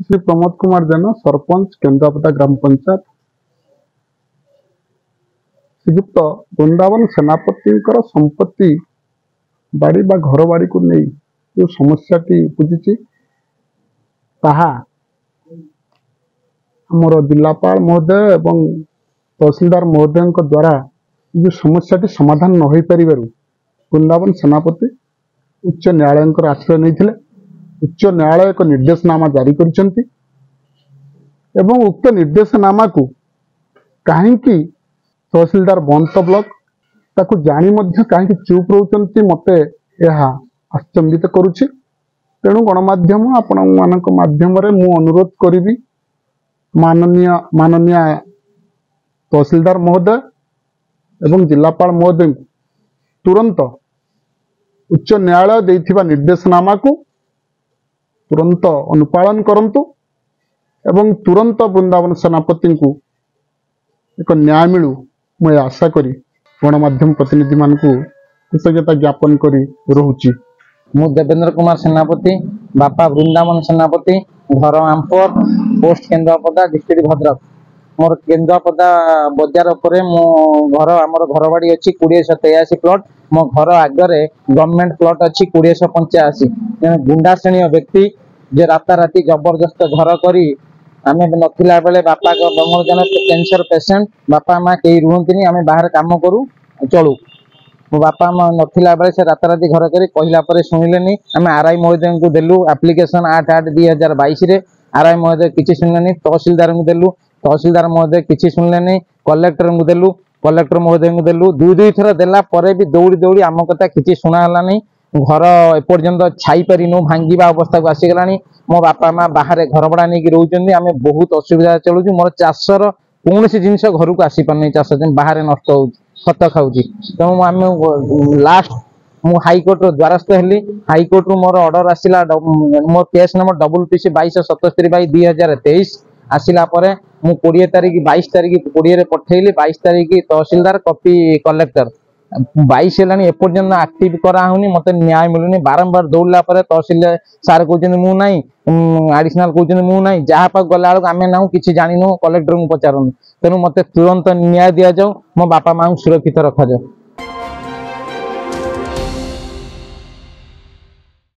श्री प्रमोद कुमार जेना सरपंच केन्द्रापदा ग्राम पंचायत। श्रीयुक्त वृंदावन सेनापति संपत्ति बाड़ी बा घर बाड़ी को नहीं जो समस्या टी बुझी ताहा आमर जिलापाल महोदय एवं तहसीलदार महोदय द्वारा जो समस्या टी समाधान न हो पार वृंदावन सेनापति उच्च न्यायालय आश्रय नहीं उच्च न्यायालय एक निर्देशनामा जारी करिसेंती एवं उक्त निर्देशनामा को कहीं तहसीलदार बंत ब्लॉक ताकू जानी मध्य कहीं चुप रोचंती मते यह आश्चर्यित करुछि। तेणु गणमाध्यम आपण मानक माध्यम रे मु अनुरोध करी माननीय तहसीलदार महोदय एवं जिलापाल महोदय तुरंत उच्च न्यायालय देथिबा निर्देशनामा को तुरंत अनुपालन करंतु एवं तुरंत वृंदावन सेनापति को एक न्याय मिलू मैं आशा करी गणमाध्यम प्रतिनिधि मान को कृतज्ञता ज्ञापन करी रहुची। मु देवेंद्र कुमार सेनापति बापा वृंदावन सेनापति घर आमपर पोस्ट केन्द्रापदा डिस्ट्रिक्ट भद्रक मोर केन्द्रापदा बजार उपरे मो घर आमर घर बाड़ी अच्छी 2083 प्लॉट मो घर आगे गवर्नमेंट प्लॉट अच्छी 2085 गुंडा श्रेणी व्यक्ति जे राताराति जबरदस्त घर करी आम नथिला बेले बापा मोर जन कैंसर पेसेंट बापा माँ कहीं रुहतनी आम बाहर काम करू चलू मो बापा माँ नथिला बेले से राताराति घर करी कहला पर शुणिले आम आरआई महोदय को देलु एप्लिकेशन 8/8/2022 आरआई महोदय किसी शुणिले तहसीलदार को देलु तहसीलदार महोदय किसी शुणिले कलेक्टर को देलु कलेक्टर महोदय को देलु दुई थर देला परे भी दौड़ी दौड़ी आम कथा किसी शुणाला घर एपर्यंत छाई पारिनु भांगा अवस्था को आसीगला मो बापा माँ बाहर घर भड़ा नहीं रोचे आम बहुत असुविधा चलुँ मोर चाषर कौन सी जिन घर को आसी पारनी चाष बाहर नष्ट हो खत खाऊँ तेणु आम लास्ट मु हाईकोर्ट द्वारस्थ हेली हाईकोर्ट रु मोर ऑर्डर आसला मोर केस नंबर WPC 2277/2023 आसला मु 20 तारीख 22 तारीख 20 पठेली 22 तारीख तहसीलदार कॉपी कलेक्टर 22 है एपर्यंत एक्टिव कराऊनी मत न्याय मिलूनी बारंबार दौड़ला तहसील सार कहते मु ना आडिशनाल कहते मु ना जहाँ पाक गला आम ना कि जाणु कलेक्टर को पचारूनु तेणु मत तुरंत न्याय दि जाऊ मो बापा माँ सुरक्षित रखा जाऊ।